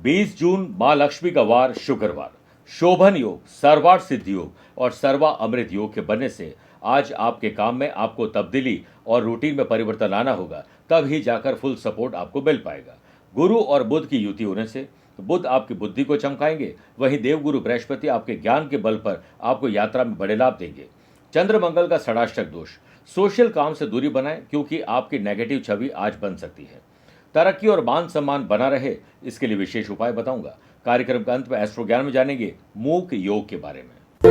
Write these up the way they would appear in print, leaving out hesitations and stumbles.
20 जून मां लक्ष्मी का वार शुक्रवार, शोभन योग, सर्वार्थ सिद्धि योग और सर्वा अमृत योग के बनने से आज आपके काम में आपको तब्दीली और रूटीन में परिवर्तन लाना होगा, तब ही जाकर फुल सपोर्ट आपको मिल पाएगा। गुरु और बुध की युति होने से बुध आपकी बुद्धि को चमकाएंगे, वहीं देवगुरु बृहस्पति आपके ज्ञान के बल पर आपको यात्रा में बड़े लाभ देंगे। चंद्र मंगल का षडाष्टक दोष, सोशल काम से दूरी बनाएं क्योंकि आपकी नेगेटिव छवि आज बन सकती है। तरक्की और मान सम्मान बना रहे, इसके लिए विशेष उपाय बताऊंगा। कार्यक्रम के अंत में एस्ट्रो ज्ञान में जानेंगे मूक योग के बारे में।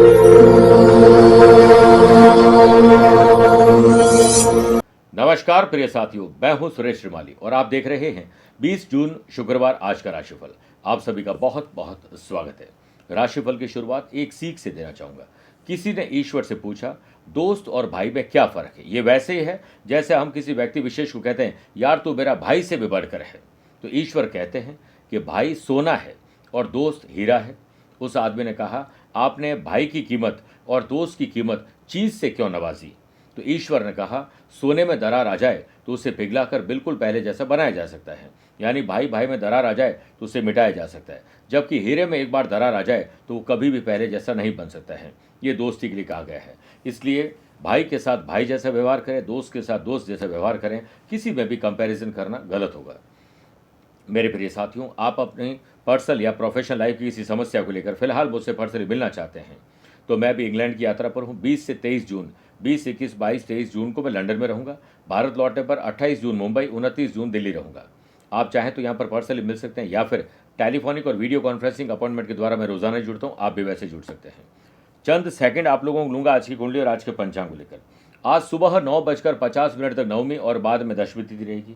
नमस्कार प्रिय साथियों, मैं हूं सुरेश श्रीमाली और आप देख रहे हैं 20 जून शुक्रवार आज का राशिफल। आप सभी का बहुत बहुत स्वागत है। राशिफल की शुरुआत एक सीख से देना चाहूंगा। किसी ने ईश्वर से पूछा, दोस्त और भाई में क्या फर्क है? ये वैसे ही है जैसे हम किसी व्यक्ति विशेष को कहते हैं, यार तू मेरा भाई से भी बढ़कर है। तो ईश्वर कहते हैं कि भाई सोना है और दोस्त हीरा है। उस आदमी ने कहा, आपने भाई की कीमत और दोस्त की कीमत चीज से क्यों नवाजी? तो ईश्वर ने कहा, सोने में दरार आ जाए तो उसे पिघलाकर बिल्कुल पहले जैसा बनाया जा सकता है। यानी भाई भाई में दरार आ जाए तो उसे मिटाया जा सकता है, जबकि हीरे में एक बार दरार आ जाए तो वो कभी भी पहले जैसा नहीं बन सकता है। ये दोस्ती के लिए कहा गया है। इसलिए भाई के साथ भाई जैसा व्यवहार करें, दोस्त के साथ दोस्त जैसा व्यवहार करें। किसी में भी कंपैरिजन करना गलत होगा। मेरे प्रिय साथियों, आप अपनी पर्सनल या प्रोफेशनल लाइफ की किसी समस्या को लेकर फिलहाल मुझसे पर्सनली मिलना चाहते हैं तो मैं भी इंग्लैंड की यात्रा पर हूँ। 20 से 23 जून, 20, 21, 22, 23 जून को मैं लंदन में रहूँगा। भारत लौटने पर 28 जून मुंबई, 29 जून दिल्ली रहूँगा। आप चाहें तो यहाँ पर पर्सनली मिल सकते हैं या फिर टेलीफोनिक और वीडियो कॉन्फ्रेंसिंग अपॉइंटमेंट के द्वारा मैं रोजाना जुड़ता हूँ। आप भी वैसे जुड़ सकते हैं। चंद सेकंड आप लोगों को लूंगा आज की कुंडली और आज के पंचांग को लेकर। आज सुबह 9:50 तक नवमी और बाद में दशमी तिथि रहेगी।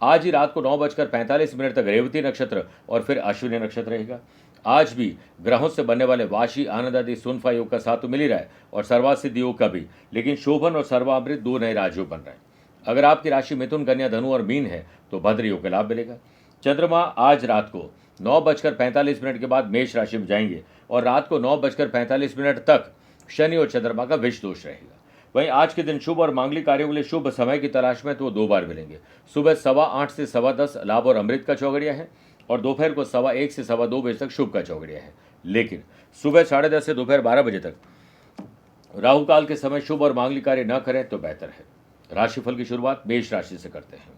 आज ही रात को 9:45 तक रेवती नक्षत्र और फिर अश्विनी नक्षत्र रहेगा। आज भी ग्रहों से बनने वाले वाशी, आनंद आदि, सुनफा योग का साथ तो मिल ही रहा है और सर्वार्थ सिद्धि योग का भी, लेकिन शोभन और सर्वामृत दो नए राजयोग बन रहे हैं। अगर आपकी राशि मिथुन, कन्या, धनु और मीन है तो भद्र योग का लाभ मिलेगा। चंद्रमा आज रात को 9:45 के बाद मेष राशि में जाएंगे और रात को 9:45 तक शनि और चंद्रमा का विष दोष रहेगा। वहीं आज के दिन शुभ और मांगलिक कार्यों के लिए शुभ समय की तलाश में तो वो 2 बार मिलेंगे। सुबह 8:15 से 10:15 लाभ और अमृत का चौगड़िया है और दोपहर को 1:15 से 2:15 बजे तक शुभ का चौगड़िया है। लेकिन सुबह 10:30 से दोपहर 12 बजे तक राहु काल के समय शुभ और मांगलिक कार्य न करें तो बेहतर है। राशिफल की शुरुआत मेष राशि से करते हैं।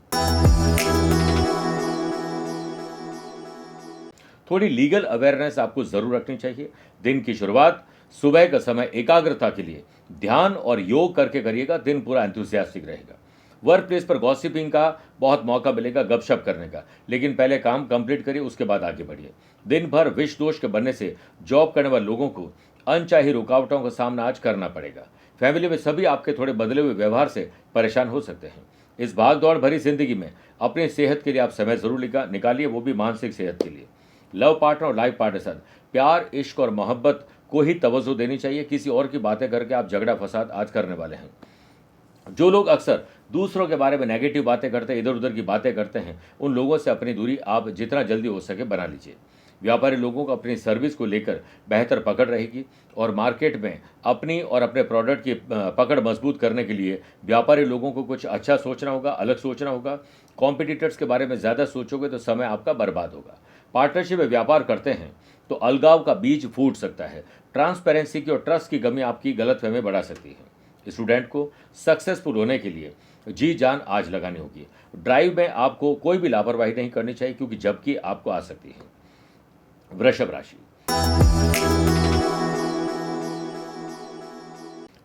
थोड़ी लीगल अवेयरनेस आपको जरूर रखनी चाहिए। दिन की शुरुआत सुबह का समय एकाग्रता के लिए ध्यान और योग करके करिएगा। दिन पूरा एंथुसियास्टिक रहेगा। वर्क प्लेस पर गॉसिपिंग का बहुत मौका मिलेगा, गपशप करने का, लेकिन पहले काम कंप्लीट करिए, उसके बाद आगे बढ़िए। दिन भर विष दोष के बनने से जॉब करने वाले लोगों को अनचाही रुकावटों का सामना आज करना पड़ेगा। फैमिली में सभी आपके थोड़े बदले हुए व्यवहार से परेशान हो सकते हैं। इस भागदौड़ भरी जिंदगी में अपनी सेहत के लिए आप समय जरूर निकालिए, वो भी मानसिक सेहत के लिए। लव पार्टनर और लाइफ पार्टनर के साथ प्यार, इश्क और मोहब्बत को ही तवज्जो देनी चाहिए। किसी और की बातें करके आप झगड़ा फसाद आज करने वाले हैं। जो लोग अक्सर दूसरों के बारे में नेगेटिव बातें करते हैं, इधर उधर की बातें करते हैं, उन लोगों से अपनी दूरी आप जितना जल्दी हो सके बना लीजिए। व्यापारी लोगों को अपनी सर्विस को लेकर बेहतर पकड़ रहेगी और मार्केट में अपनी और अपने प्रोडक्ट की पकड़ मजबूत करने के लिए व्यापारी लोगों को कुछ अच्छा सोचना होगा, अलग सोचना होगा। कॉम्पिटिटर्स के बारे में ज़्यादा सोचोगे तो समय आपका बर्बाद होगा। पार्टनरशिप में व्यापार करते हैं तो अलगाव का बीज फूट सकता है। ट्रांसपेरेंसी की और ट्रस्ट की कमी आपकी गलतफहमी बढ़ा सकती है। स्टूडेंट को सक्सेसफुल होने के लिए जी जान आज लगानी होगी। ड्राइव में आपको कोई भी लापरवाही नहीं करनी चाहिए क्योंकि जबकि आपको आ सकती है। वृषभ राशि,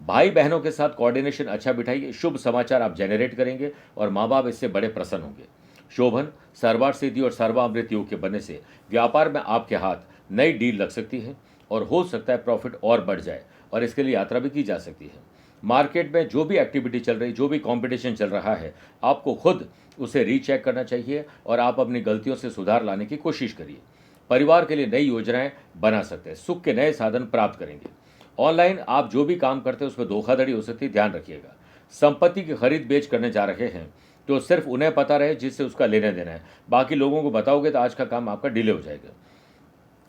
भाई बहनों के साथ कोऑर्डिनेशन अच्छा बिठाइए। शुभ समाचार आप जनरेट करेंगे और माँ बाप इससे बड़े प्रसन्न होंगे। शोभन, सर्वार्थ सिद्धि और सर्वामृत योग के बनने से व्यापार में आपके हाथ नई डील लग सकती है और हो सकता है प्रॉफिट और बढ़ जाए और इसके लिए यात्रा भी की जा सकती है। मार्केट में जो भी एक्टिविटी चल रही, जो भी कंपटीशन चल रहा है, आपको खुद उसे रीचेक करना चाहिए और आप अपनी गलतियों से सुधार लाने की कोशिश करिए। परिवार के लिए नई योजनाएं बना सकते हैं। सुख के नए साधन प्राप्त करेंगे। ऑनलाइन आप जो भी काम करते हैं उसमें धोखाधड़ी हो सकती है, ध्यान रखिएगा। संपत्ति की खरीद बेच करने जा रहे हैं तो सिर्फ उन्हें पता रहे जिससे उसका लेना देना है। बाकी लोगों को बताओगे तो आज का काम आपका डिले हो जाएगा।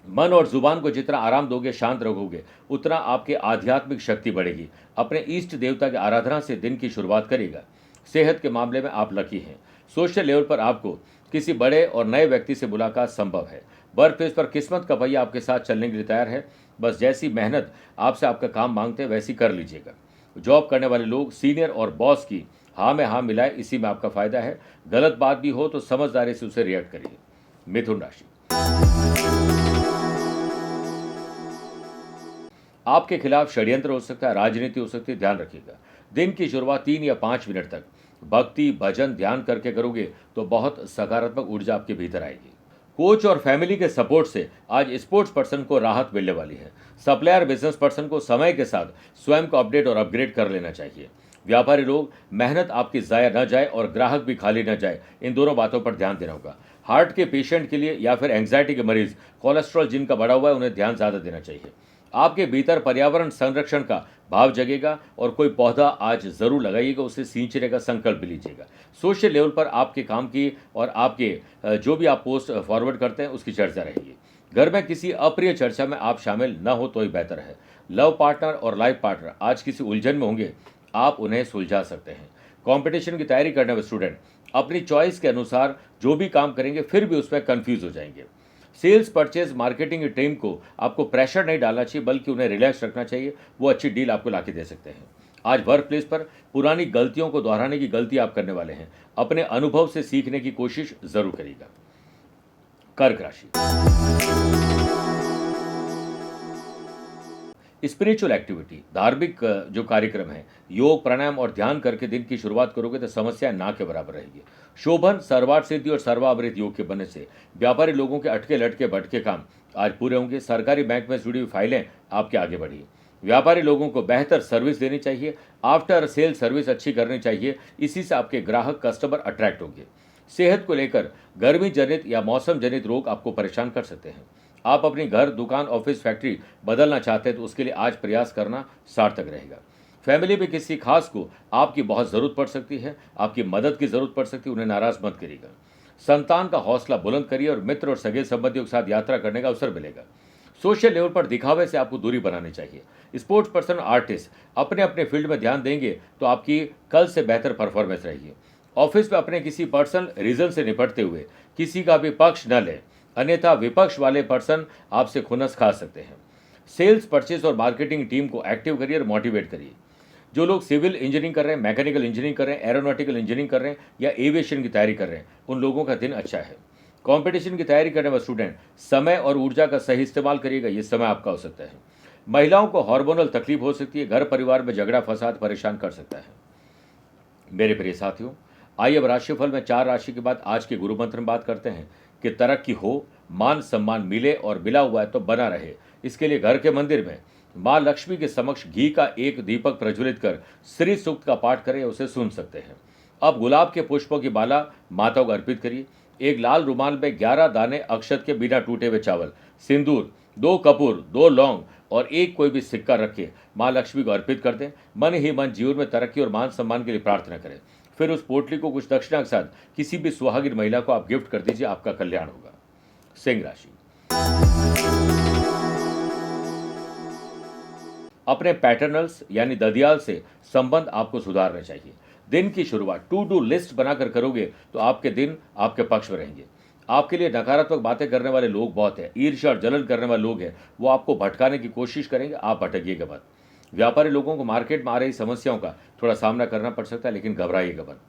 मन और जुबान को जितना आराम दोगे, शांत रखोगे, उतना आपकी आध्यात्मिक शक्ति बढ़ेगी। अपने इष्ट देवता की आराधना से दिन की शुरुआत करेगा। सेहत के मामले में आप लकी हैं। सोशल लेवल पर आपको किसी बड़े और नए व्यक्ति से मुलाकात संभव है। वर्क प्लेस पर किस्मत का पहिया आपके साथ चलने के लिए तैयार है। बस जैसी मेहनत आपसे आपका काम मांगते हैं वैसी कर लीजिएगा। जॉब करने वाले लोग सीनियर और बॉस की हाँ में हाँ मिलाए, इसी में आपका फायदा है। गलत बात भी हो तो समझदारी से उसे रिएक्ट करिए। मिथुन राशि, आपके खिलाफ षड्यंत्र हो सकता है, राजनीति हो सकती है, ध्यान रखिएगा। दिन की शुरुआत 3 या 5 मिनट तक भक्ति भजन ध्यान करके करोगे तो बहुत सकारात्मक ऊर्जा आपके भीतर आएगी। कोच और फैमिली के सपोर्ट से आज स्पोर्ट्स पर्सन को राहत मिलने वाली है। सप्लायर बिजनेस पर्सन को समय के साथ स्वयं को अपडेट और अपग्रेड कर लेना चाहिए। व्यापारी लोग, मेहनत आपकी ज़ाया न जाए और ग्राहक भी खाली न जाए, इन दोनों बातों पर ध्यान देना होगा। हार्ट के पेशेंट के लिए या फिर एंग्जाइटी के मरीज, कोलेस्ट्रॉल जिनका बढ़ा हुआ है, उन्हें ध्यान ज़्यादा देना चाहिए। आपके भीतर पर्यावरण संरक्षण का भाव जगेगा और कोई पौधा आज जरूर लगाइएगा, उसे सींचने का संकल्प भी लीजिएगा। सोशल लेवल पर आपके काम की और आपके जो भी आप पोस्ट फॉरवर्ड करते हैं उसकी चर्चा रहेगी। घर में किसी अप्रिय चर्चा में आप शामिल न हो तो ही बेहतर है। लव पार्टनर और लाइफ पार्टनर आज किसी उलझन में होंगे, आप उन्हें सुलझा सकते हैं। कंपटीशन की तैयारी करने वाले स्टूडेंट अपनी चॉइस के अनुसार जो भी काम करेंगे फिर भी उसमें कंफ्यूज हो जाएंगे। सेल्स परचेज मार्केटिंग की टीम को आपको प्रेशर नहीं डालना चाहिए, बल्कि उन्हें रिलैक्स रखना चाहिए। वो अच्छी डील आपको लाके दे सकते हैं। आज वर्क प्लेस पर पुरानी गलतियों को दोहराने की गलती आप करने वाले हैं। अपने अनुभव से सीखने की कोशिश जरूर करिएगा। कर्क राशि, स्पिरिचुअल एक्टिविटी, धार्मिक जो कार्यक्रम है, योग प्राणायाम और ध्यान करके दिन की शुरुआत करोगे तो समस्या ना के बराबर रहेगी। शोभन, सर्वार्थ सिद्धि और सर्वामृत योग के बनने से व्यापारी लोगों के अटके लटके भटके काम आज पूरे होंगे। सरकारी बैंक में जुड़ी हुई फाइलें आपके आगे बढ़ी। व्यापारी लोगों को बेहतर सर्विस देनी चाहिए, आफ्टर सेल सर्विस अच्छी करनी चाहिए, इसी से आपके ग्राहक कस्टमर अट्रैक्ट होंगे। सेहत को लेकर गर्मी जनित या मौसम जनित रोग आपको परेशान कर सकते हैं। आप अपनी घर, दुकान, ऑफिस, फैक्ट्री बदलना चाहते हैं तो उसके लिए आज प्रयास करना सार्थक रहेगा। फैमिली में किसी खास को आपकी बहुत ज़रूरत पड़ सकती है, आपकी मदद की ज़रूरत पड़ सकती है, उन्हें नाराज मत करिएगा। संतान का हौसला बुलंद करिए और मित्र और सगे संबंधियों के साथ यात्रा करने का अवसर मिलेगा। सोशल लेवल पर दिखावे से आपको दूरी बनानी चाहिए। स्पोर्ट्स पर्सन, आर्टिस्ट अपने अपने फील्ड में ध्यान देंगे तो आपकी कल से बेहतर परफॉर्मेंस रहेगी। ऑफिस में अपने किसी पर्सनल रीजन से निपटते हुए किसी का भी पक्ष न लें, अन्यथा विपक्ष वाले पर्सन आपसे खुन्नस खा सकते हैं। सेल्स परचेज और मार्केटिंग टीम को एक्टिव करिए और मोटिवेट करिए। जो लोग सिविल इंजीनियरिंग कर रहे हैं, मैकेनिकल इंजीनियरिंग कर रहे हैं, एरोनॉटिकल इंजीनियरिंग कर रहे हैं या एविएशन की तैयारी कर रहे हैं, उन लोगों का दिन अच्छा है। कंपटीशन की तैयारी करने वाले स्टूडेंट समय और ऊर्जा का सही इस्तेमाल करिएगा, ये समय आपका हो सकता है। महिलाओं को हार्मोनल तकलीफ हो सकती है, घर परिवार में झगड़ा फसाद परेशान कर सकता है। मेरे प्रिय साथियों, आइए अब राशिफल में 4 राशि के बाद आज के गुरु मंत्र में बात करते हैं कि तरक्की हो, मान सम्मान मिले और मिला हुआ है तो बना रहे। इसके लिए घर के मंदिर में माँ लक्ष्मी के समक्ष घी का एक दीपक प्रज्वलित कर श्री सूक्त का पाठ करें, उसे सुन सकते हैं। अब गुलाब के पुष्पों की माला माता को अर्पित करिए। एक लाल रुमाल में 11 दाने अक्षत के बिना टूटे हुए चावल, सिंदूर, 2 कपूर, 2 लौंग और एक कोई भी सिक्का रखे माँ लक्ष्मी को अर्पित कर दें। मन ही मन जीवन में तरक्की और मान सम्मान के लिए प्रार्थना करें। फिर उस पोटली को कुछ दक्षिणा के साथ किसी भी सुहागिन महिला को आप गिफ्ट कर दीजिए, आपका कल्याण होगा। सिंह राशि, अपने पैटर्नल्स यानी ददियाल से संबंध आपको सुधारने चाहिए। दिन की शुरुआत टू डू लिस्ट बनाकर करोगे तो आपके दिन आपके पक्ष में रहेंगे। आपके लिए नकारात्मक बातें करने वाले लोग बहुत हैं, ईर्ष्या और जलन करने वाले लोग हैं, वो आपको भटकाने की कोशिश करेंगे, आप भटकिएगा मत। व्यापारी लोगों को मार्केट में आ रही समस्याओं का थोड़ा सामना करना पड़ सकता है, लेकिन घबराइएगा मत।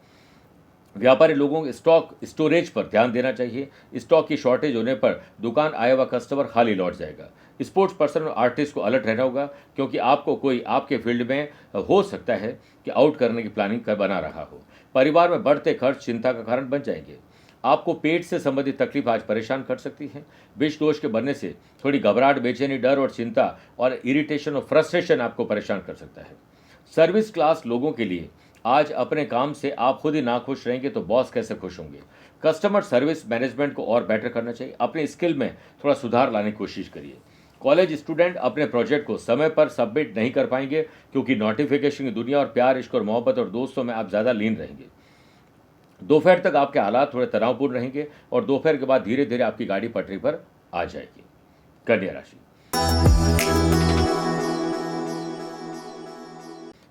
व्यापारी लोगों को स्टॉक स्टोरेज पर ध्यान देना चाहिए। स्टॉक की शॉर्टेज होने पर दुकान आया हुआ कस्टमर खाली लौट जाएगा। स्पोर्ट्स पर्सन और आर्टिस्ट को अलर्ट रहना होगा, क्योंकि आपको कोई आपके फील्ड में हो सकता है कि आउट करने की प्लानिंग कर बना रहा हो। परिवार में बढ़ते खर्च चिंता का कारण बन जाएंगे। आपको पेट से संबंधित तकलीफ आज परेशान कर सकती है। विष दोष के बनने से थोड़ी घबराहट, बेचैनी, डर और चिंता और इरिटेशन और फ्रस्ट्रेशन आपको परेशान कर सकता है। सर्विस क्लास लोगों के लिए आज अपने काम से आप खुद ही नाखुश रहेंगे तो बॉस कैसे खुश होंगे। कस्टमर सर्विस मैनेजमेंट को और बेटर करना चाहिए। अपने स्किल में थोड़ा सुधार लाने की कोशिश करिए। कॉलेज स्टूडेंट अपने प्रोजेक्ट को समय पर सबमिट नहीं कर पाएंगे, क्योंकि नोटिफिकेशन की दुनिया और प्यार, इश्क और मोहब्बत और दोस्तों में आप ज़्यादा लीन रहेंगे। दोपहर तक आपके हालात थोड़े तनावपूर्ण रहेंगे और दोपहर के बाद धीरे धीरे आपकी गाड़ी पटरी पर आ जाएगी। कन्या राशि,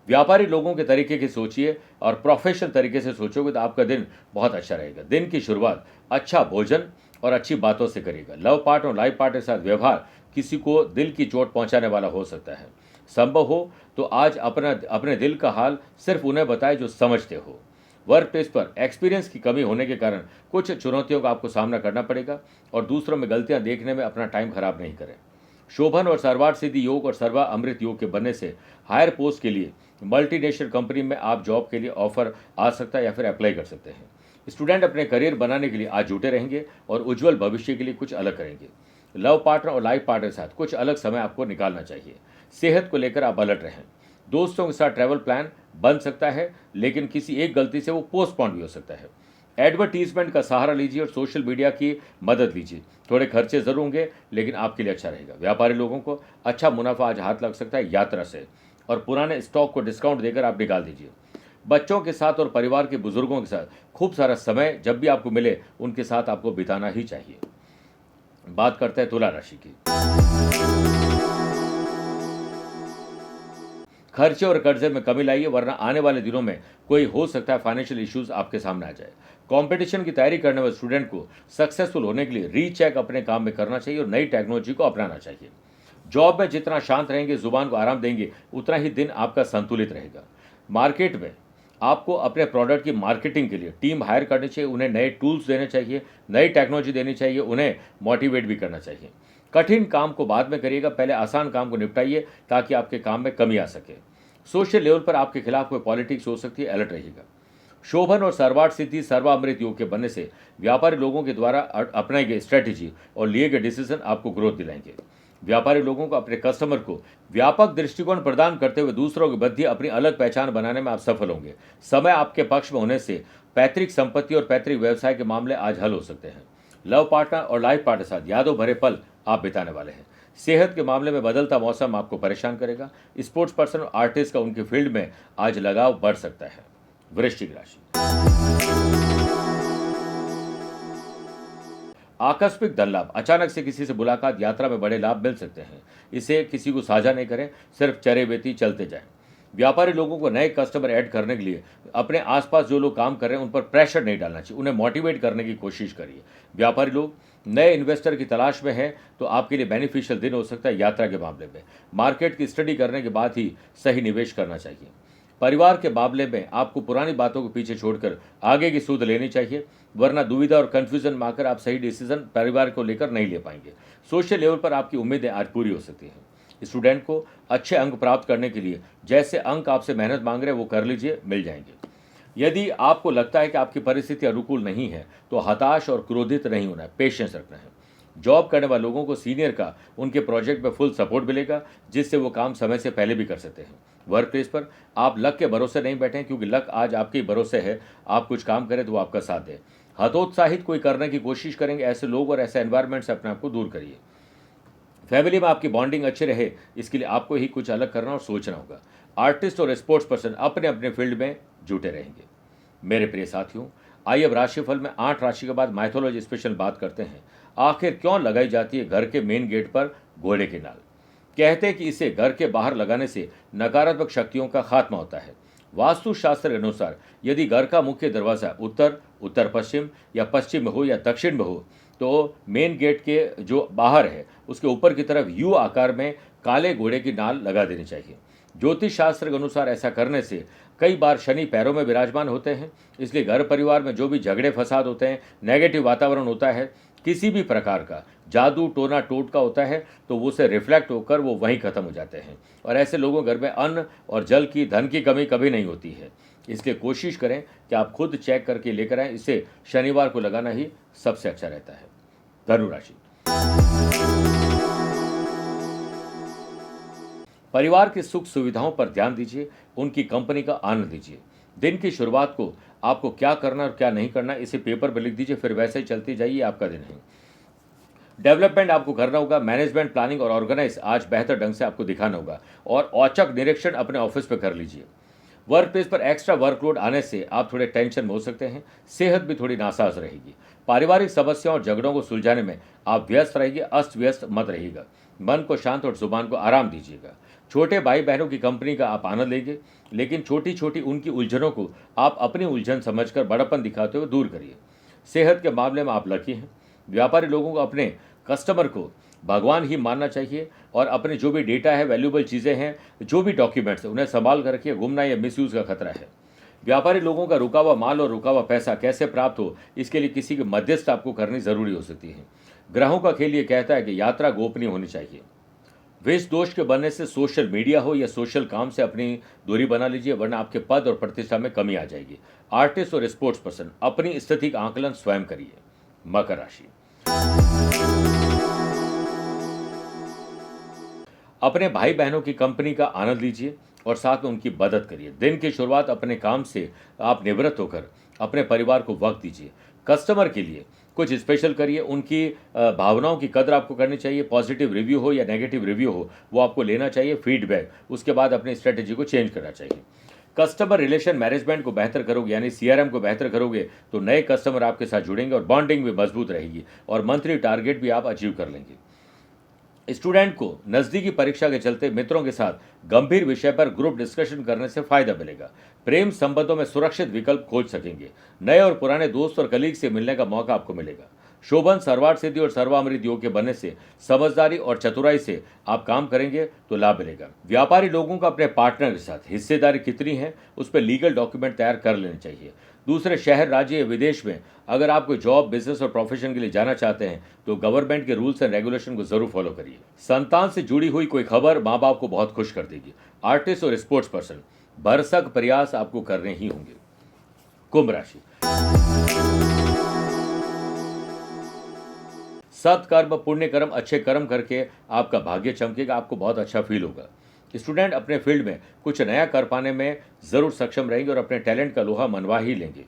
व्यापारी लोगों के तरीके की सोचिए और प्रोफेशनल तरीके से सोचोगे तो आपका दिन बहुत अच्छा रहेगा। दिन की शुरुआत अच्छा भोजन और अच्छी बातों से करिएगा। लव पार्ट और लाइफ पार्ट के साथ व्यवहार किसी को दिल की चोट पहुंचाने वाला हो सकता है। संभव हो तो आज अपने दिल का हाल सिर्फ उन्हें बताएं जो समझते हो। वर्क प्लेस पर एक्सपीरियंस की कमी होने के कारण कुछ चुनौतियों का आपको सामना करना पड़ेगा और दूसरों में गलतियां देखने में अपना टाइम खराब नहीं करें। शोभन और सर्वार्थ सिद्धि योग और सर्वा अमृत योग के बनने से हायर पोस्ट के लिए मल्टीनेशनल कंपनी में आप जॉब के लिए ऑफर आ सकता है या फिर अप्लाई कर सकते हैं। स्टूडेंट अपने करियर बनाने के लिए आज जुटे रहेंगे और उज्जवल भविष्य के लिए कुछ अलग करेंगे। लव पार्टनर और लाइफ पार्टनर के साथ कुछ अलग समय आपको निकालना चाहिए। सेहत को लेकर आप अलर्ट रहें। दोस्तों के साथ ट्रैवल प्लान बन सकता है, लेकिन किसी एक गलती से वो पोस्टपोन भी हो सकता है। एडवर्टीजमेंट का सहारा लीजिए और सोशल मीडिया की मदद लीजिए। थोड़े खर्चे जरूर होंगे, लेकिन आपके लिए अच्छा रहेगा। व्यापारी लोगों को अच्छा मुनाफा आज हाथ लग सकता है यात्रा से, और पुराने स्टॉक को डिस्काउंट देकर आप निकाल दीजिए। बच्चों के साथ और परिवार के बुजुर्गों के साथ खूब सारा समय जब भी आपको मिले उनके साथ आपको बिताना ही चाहिए। बात करते हैं तुला राशि की। खर्चे और कर्जे में कमी लाइए, वरना आने वाले दिनों में कोई हो सकता है फाइनेंशियल इश्यूज आपके सामने आ जाए। कंपटीशन की तैयारी करने वाले स्टूडेंट को सक्सेसफुल होने के लिए रीचेक अपने काम में करना चाहिए और नई टेक्नोलॉजी को अपनाना चाहिए। जॉब में जितना शांत रहेंगे, जुबान को आराम देंगे, उतना ही दिन आपका संतुलित रहेगा। मार्केट में आपको अपने प्रोडक्ट की मार्केटिंग के लिए टीम हायर करनी चाहिए, उन्हें नए टूल्स देने चाहिए, नई टेक्नोलॉजी देनी चाहिए, उन्हें मोटिवेट भी करना चाहिए। कठिन काम को बाद में करिएगा, पहले आसान काम को निपटाइए ताकि आपके काम में कमी आ सके। सोशल लेवल पर आपके खिलाफ कोई पॉलिटिक्स हो सकती है, अलर्ट रहिएगा। शोभन और सर्वार्थ सिद्धि सर्वामृत योग के बनने से व्यापारी लोगों के द्वारा अपनाई गई स्ट्रेटेजी और लिए गए डिसीजन आपको ग्रोथ दिलाएंगे। व्यापारी लोगों को अपने कस्टमर को व्यापक दृष्टिकोण प्रदान करते हुए दूसरों के मध्य अपनी अलग पहचान बनाने में आप सफल होंगे। समय आपके पक्ष में होने से पैतृक संपत्ति और पैतृक व्यवसाय के मामले आज हल हो सकते हैं। लव पार्टनर और लाइफ पार्टनर के साथ यादों भरे पल आप बिताने वाले हैं। सेहत के मामले में बदलता मौसम आपको परेशान करेगा। स्पोर्ट्स पर्सन और आर्टिस्ट का उनके फील्ड में आज लगाव बढ़ सकता है। वृश्चिक राशि। आकस्मिक धन लाभ, अचानक से किसी से मुलाकात, यात्रा में बड़े लाभ मिल सकते हैं। इसे किसी को साझा नहीं करें, सिर्फ चरे बेती चलते जाएं। व्यापारी लोगों को नए कस्टमर ऐड करने के लिए अपने आसपास जो लोग काम कर रहे हैं उन पर प्रेशर नहीं डालना चाहिए, उन्हें मोटिवेट करने की कोशिश करिए। व्यापारी लोग नए इन्वेस्टर की तलाश में है तो आपके लिए बेनिफिशियल दिन हो सकता है। यात्रा के मामले में मार्केट की स्टडी करने के बाद ही सही निवेश करना चाहिए। परिवार के मामले में आपको पुरानी बातों को पीछे छोड़कर आगे की सूध लेनी चाहिए, वरना दुविधा और कंफ्यूजन में आकर आप सही डिसीजन परिवार को लेकर नहीं ले पाएंगे। सोशल लेवल पर आपकी उम्मीदें आज पूरी हो सकती हैं। स्टूडेंट को अच्छे अंक प्राप्त करने के लिए जैसे अंक आपसे मेहनत मांग रहे हैं वो कर लीजिए, मिल जाएंगे। यदि आपको लगता है कि आपकी परिस्थिति अनुकूल नहीं है तो हताश और क्रोधित नहीं होना है, पेशेंस रखना है। जॉब करने वाले लोगों को सीनियर का उनके प्रोजेक्ट में फुल सपोर्ट मिलेगा, जिससे वो काम समय से पहले भी कर सकते हैं। वर्क प्लेस पर आप लक के भरोसे नहीं बैठें, क्योंकि लक आज आपके भरोसे है। आप कुछ काम करें तो वो आपका साथ दे। हतोत्साहित कोई करने की कोशिश करेंगे, ऐसे लोग और ऐसे एनवायरनमेंट से अपने आप को दूर करिए। फैमिली में आपकी बॉन्डिंग अच्छी रहे, इसके लिए आपको ही कुछ अलग करना और सोचना होगा। आर्टिस्ट और स्पोर्ट्स पर्सन अपने अपने फील्ड में जुटे रहेंगे। मेरे प्रिय साथियों, आइए अब राशिफल में 8 राशि के बाद माइथोलॉजी स्पेशल बात करते हैं। आखिर क्यों लगाई जाती है घर के मेन गेट पर घोड़े की नाल? कहते हैं कि इसे घर के बाहर लगाने से नकारात्मक शक्तियों का खात्मा होता है। वास्तुशास्त्र के अनुसार यदि घर का मुख्य दरवाजा उत्तर, उत्तर पश्चिम या पश्चिम में हो या दक्षिण में हो, तो मेन गेट के जो बाहर है उसके ऊपर की तरफ यू आकार में काले घोड़े की नाल लगा देनी चाहिए। ज्योतिष शास्त्र के अनुसार ऐसा करने से कई बार शनि पैरों में विराजमान होते हैं, इसलिए घर परिवार में जो भी झगड़े फसाद होते हैं, नेगेटिव वातावरण होता है, किसी भी प्रकार का जादू टोना टोटका होता है, तो वो से रिफ्लेक्ट होकर वो वहीं खत्म हो जाते हैं। और ऐसे लोगों घर में अन्न और जल की, धन की कमी कभी नहीं होती है। इसलिए कोशिश करें कि आप खुद चेक करके लेकर आएं। इसे शनिवार को लगाना ही सबसे अच्छा रहता है। धनु राशि। परिवार की सुख सुविधाओं पर ध्यान दीजिए, उनकी कंपनी का आनंद लीजिए। दिन की शुरुआत को आपको क्या करना और क्या नहीं करना इसे पेपर पर लिख दीजिए, फिर वैसे ही चलती जाइए, आपका दिन है। डेवलपमेंट आपको करना होगा, मैनेजमेंट, प्लानिंग और ऑर्गेनाइज आज बेहतर ढंग से आपको दिखाना होगा, और औचक निरीक्षण अपने ऑफिस पे कर लीजिए। वर्क प्लेस पर एक्स्ट्रा वर्कलोड आने से आप थोड़े टेंशन में हो सकते हैं। सेहत भी थोड़ी नासाज रहेगी। पारिवारिक समस्याओं और झगड़ों को सुलझाने में आप व्यस्त रहिए, अस्त व्यस्त मत रहिएगा। मन को शांत और जुबान को आराम दीजिएगा। छोटे भाई बहनों की कंपनी का आप आनंद लेंगे, लेकिन छोटी छोटी उनकी उलझनों को आप अपनी उलझन समझकर बड़प्पन दिखाते हुए दूर करिए। सेहत के मामले में आप लकी हैं। व्यापारी लोगों को अपने कस्टमर को भगवान ही मानना चाहिए और अपने जो भी डेटा है, वैल्यूएबल चीज़ें हैं, जो भी डॉक्यूमेंट्स हैं, उन्हें संभाल कर रखिए। गुमना या मिसयूज़ का खतरा है। व्यापारी लोगों का रुका हुआ माल और रुका हुआ पैसा कैसे प्राप्त हो, इसके लिए किसी की मध्यस्थ आपको करनी जरूरी हो सकती है। ग्रहों का खेल ये कहता है कि यात्रा गोपनीय होनी चाहिए। विष दोष के बनने से सोशल मीडिया हो या सोशल काम से अपनी दूरी बना लीजिए, वरना आपके पद और प्रतिष्ठा में कमी आ जाएगी। आर्टिस्ट और स्पोर्ट्स पर्सन अपनी स्थिति का आकलन स्वयं करिए। मकर राशि, अपने भाई बहनों की कंपनी का आनंद लीजिए और साथ में उनकी मदद करिए। दिन की शुरुआत अपने काम से आप निवृत्त होकर अपने परिवार को वक्त दीजिए। कस्टमर के लिए कुछ स्पेशल करिए। उनकी भावनाओं की कदर आपको करनी चाहिए। पॉजिटिव रिव्यू हो या नेगेटिव रिव्यू हो, वो आपको लेना चाहिए फीडबैक। उसके बाद अपनी स्ट्रेटेजी को चेंज करना चाहिए। कस्टमर रिलेशन मैनेजमेंट को बेहतर करोगे, यानी सीआरएम को बेहतर करोगे, तो नए कस्टमर आपके साथ जुड़ेंगे और बॉन्डिंग भी मजबूत रहेगी और मंथली टारगेट भी आप अचीव कर लेंगे। स्टूडेंट को नज़दीकी परीक्षा के चलते मित्रों के साथ गंभीर विषय पर ग्रुप डिस्कशन करने से फायदा मिलेगा। प्रेम संबंधों में सुरक्षित विकल्प खोज सकेंगे। नए और पुराने दोस्त और कलीग से मिलने का मौका आपको मिलेगा। शोभन, सर्वार्थ सिद्धि और सर्वामृत योग के बनने से समझदारी और चतुराई से आप काम करेंगे तो लाभ मिलेगा। व्यापारी लोगों को अपने पार्टनर के साथ हिस्सेदारी कितनी है, उस पर लीगल डॉक्यूमेंट तैयार कर लेने चाहिए। दूसरे शहर, राज्य या विदेश में अगर आप कोई जॉब, बिजनेस और प्रोफेशन के लिए जाना चाहते हैं तो गवर्नमेंट के रूल्स एंड रेगुलेशन को जरूर फॉलो करिए। संतान से जुड़ी हुई कोई खबर माँ बाप को बहुत खुश कर देगी। आर्टिस्ट और स्पोर्ट्स पर्सन भरसक प्रयास आपको करने ही होंगे। कुंभ राशि, सत्कर्म, पुण्य कर्म, अच्छे कर्म करके आपका भाग्य चमकेगा। आपको बहुत अच्छा फील होगा। स्टूडेंट अपने फील्ड में कुछ नया कर पाने में जरूर सक्षम रहेंगे और अपने टैलेंट का लोहा मनवा ही लेंगे।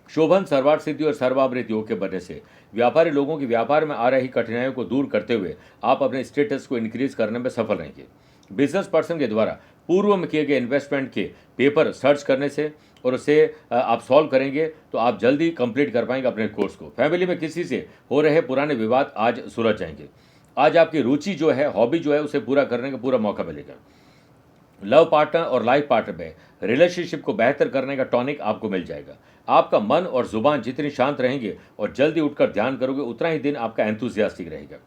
शोभन, सर्वार्थ सिद्धि और सर्वामृत योग के बनने से व्यापारी लोगों की व्यापार में आ रही कठिनाइयों को दूर करते हुए आप अपने स्टेटस को इंक्रीज करने में सफल रहेंगे। बिजनेस पर्सन के द्वारा पूर्व में किए गए इन्वेस्टमेंट के पेपर सर्च करने से और उसे आप सॉल्व करेंगे तो आप जल्दी कंप्लीट कर पाएंगे अपने कोर्स को। फैमिली में किसी से हो रहे पुराने विवाद आज सुलझ जाएंगे। आज आपकी रुचि जो है, हॉबी जो है, उसे पूरा करने का पूरा मौका मिलेगा। लव पार्टनर और लाइफ पार्टनर में रिलेशनशिप को बेहतर करने का टॉनिक आपको मिल जाएगा। आपका मन और जुबान जितनी शांत रहेंगे और जल्दी उठकर ध्यान करोगे, उतना ही दिन आपका एंथुसियास्टिक रहेगा।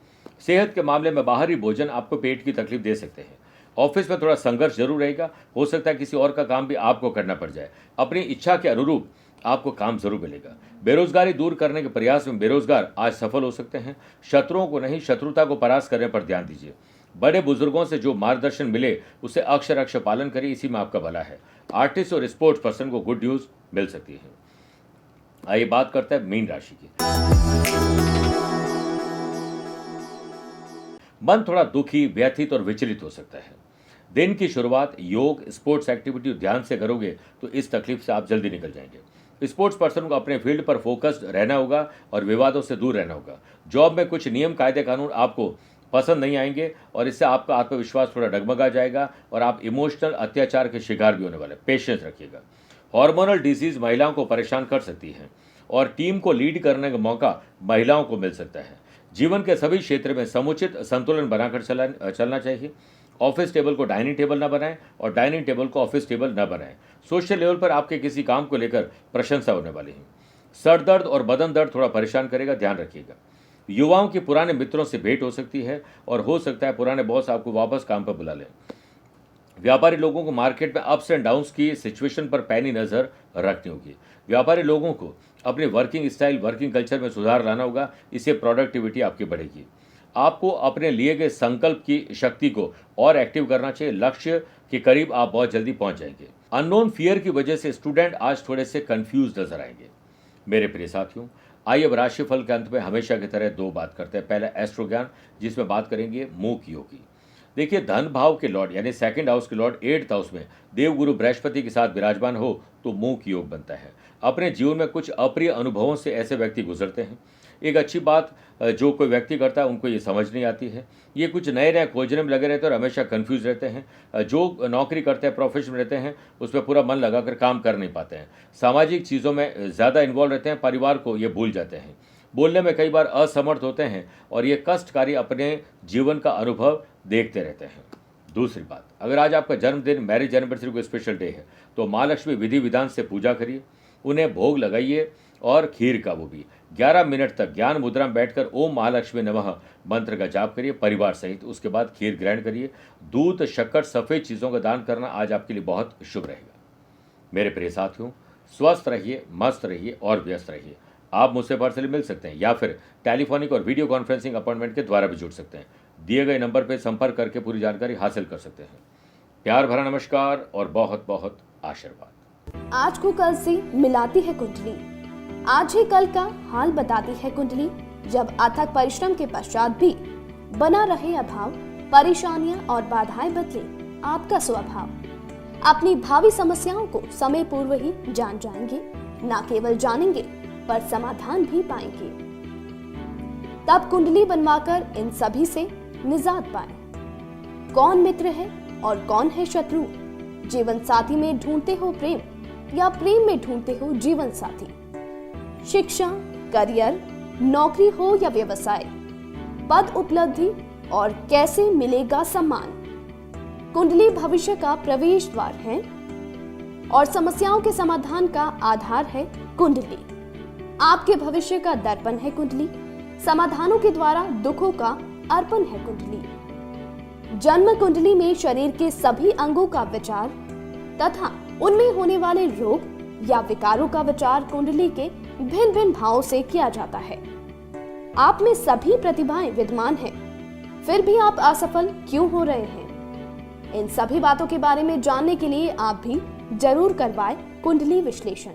सेहत के मामले में बाहरी भोजन आपको पेट की तकलीफ दे सकते हैं। ऑफिस में थोड़ा संघर्ष जरूर रहेगा। हो सकता है किसी और का काम भी आपको करना पड़ जाए। अपनी इच्छा के अनुरूप आपको काम जरूर मिलेगा। बेरोजगारी दूर करने के प्रयास में बेरोजगार आज सफल हो सकते हैं। शत्रुओं को नहीं, शत्रुता को परास्त करने पर ध्यान दीजिए। बड़े बुजुर्गों से जो मार्गदर्शन मिले उसे अक्षर अक्षर पालन करिए, इसी में आपका भला है। आर्टिस्ट और स्पोर्ट्स पर्सन को गुड न्यूज मिल सकती है। आइए बात करते हैं मीन राशि की। मन थोड़ा दुखी, व्यथित और विचलित हो सकता है। दिन की शुरुआत योग, स्पोर्ट्स एक्टिविटी ध्यान से करोगे तो इस तकलीफ से आप जल्दी निकल जाएंगे। स्पोर्ट्स पर्सन को अपने फील्ड पर फोकस्ड रहना होगा और विवादों से दूर रहना होगा। जॉब में कुछ नियम, कायदे, कानून आपको पसंद नहीं आएंगे और इससे आपका आत्मविश्वास थोड़ा डगमगा जाएगा और आप इमोशनल अत्याचार के शिकार भी होने वाले। पेशेंस रखिएगा। हार्मोनल डिजीज महिलाओं को परेशान कर सकती है और टीम को लीड करने का मौका महिलाओं को मिल सकता है। जीवन के सभी क्षेत्र में समुचित संतुलन बनाकर चलना चाहिए। ऑफिस टेबल को डाइनिंग टेबल न बनाएं और डाइनिंग टेबल को ऑफिस टेबल न बनाएं। सोशल लेवल पर आपके किसी काम को लेकर प्रशंसा होने वाली है। सर दर्द और बदन दर्द थोड़ा परेशान करेगा, ध्यान रखिएगा। युवाओं की पुराने मित्रों से भेंट हो सकती है और हो सकता है पुराने बॉस आपको वापस काम पर बुला लें। व्यापारी लोगों को मार्केट में अप्स एंड डाउन्स की सिचुएशन पर पैनी नजर रखनी होगी। व्यापारी लोगों को अपने वर्किंग स्टाइल, वर्किंग कल्चर में सुधार लाना होगा, इससे प्रोडक्टिविटी आपकी बढ़ेगी। आपको अपने लिए गए संकल्प की शक्ति को और एक्टिव करना चाहिए। लक्ष्य के करीब आप बहुत जल्दी पहुंच जाएंगे। अननोन फियर की वजह से स्टूडेंट आज थोड़े से कंफ्यूज नजर आएंगे। मेरे प्रिय साथियों, आइए अब राशिफल के अंत में हमेशा की तरह दो बात करते हैं। पहला एस्ट्रो ज्ञान, जिसमें बात करेंगे मूक योग की। देखिए, धन भाव के लॉर्ड यानी सेकंड हाउस के लॉर्ड 8th हाउस में देवगुरु बृहस्पति के साथ विराजमान हो तो मूक योग बनता है। अपने जीवन में कुछ अप्रिय अनुभवों से ऐसे व्यक्ति गुजरते हैं। एक अच्छी बात जो कोई व्यक्ति करता है उनको ये समझ नहीं आती है। ये कुछ नए नए खोजने में लगे रहते हैं और हमेशा कंफ्यूज रहते हैं। जो नौकरी करते हैं, प्रोफेशन में रहते हैं, उसमें पूरा मन लगाकर काम कर नहीं पाते हैं। सामाजिक चीज़ों में ज़्यादा इन्वॉल्व रहते हैं, परिवार को ये भूल जाते हैं। बोलने में कई बार असमर्थ होते हैं और ये कष्टकारी अपने जीवन का अनुभव देखते रहते हैं। दूसरी बात, अगर आज आपका जन्मदिन, मैरिज एनिवर्सरी कोई स्पेशल डे है तो माँ लक्ष्मी विधि विधान से पूजा करिए, उन्हें भोग लगाइए और खीर का वो भी 11 मिनट तक ज्ञान मुद्रा में बैठकर ओम महालक्ष्मी नमः मंत्र का जाप करिए परिवार सहित। उसके बाद खीर ग्रहण करिए। दूध, शक्कर, सफ़ेद चीज़ों का दान करना आज आपके लिए बहुत शुभ रहेगा। मेरे प्रिय साथियों, स्वस्थ रहिए, मस्त रहिए और व्यस्त रहिए। आप मुझसे पर्सनली मिल सकते हैं या फिर टेलीफोनिक और वीडियो कॉन्फ्रेंसिंग अपॉइंटमेंट के द्वारा भी जुड़ सकते हैं। दिए गए नंबर पर संपर्क करके पूरी जानकारी हासिल कर सकते हैं। प्यार भरा नमस्कार और बहुत बहुत आशीर्वाद। आज को कल से मिलाती है कुंडली, आज ही कल का हाल बताती है कुंडली। जब अथक परिश्रम के पश्चात भी बना रहे अभाव, परेशानियां और बाधाएं बदले आपका स्वभाव, अपनी भावी समस्याओं को समय पूर्व ही जान जाएंगे। न केवल जानेंगे पर समाधान भी पाएंगे। तब कुंडली बनवाकर इन सभी से निजात पाए। कौन मित्र है और कौन है शत्रु? जीवन साथी में ढूंढते हो प्रेम या प्रेम में ढूंढते हो जीवन साथी? शिक्षा, करियर, नौकरी हो या व्यवसाय, पद उपलब्धि और कैसे मिलेगा सम्मान? कुंडली भविष्य का प्रवेश द्वार है और समस्याओं के समाधान का आधार है कुंडली। आपके भविष्य का दर्पण है कुंडली, समाधानों के द्वारा दुखों का अर्पण है कुंडली। जन्म कुंडली में शरीर के सभी अंगों का विचार तथा उनमें होने वाले रोग या विकारों का विचार कुंडली के भिन्न भिन्न भावों से किया जाता है। आप में सभी प्रतिभाएं विद्यमान हैं, फिर भी आप असफल क्यों हो रहे हैं? इन सभी बातों के बारे में जानने के लिए आप भी जरूर करवाएं कुंडली विश्लेषण।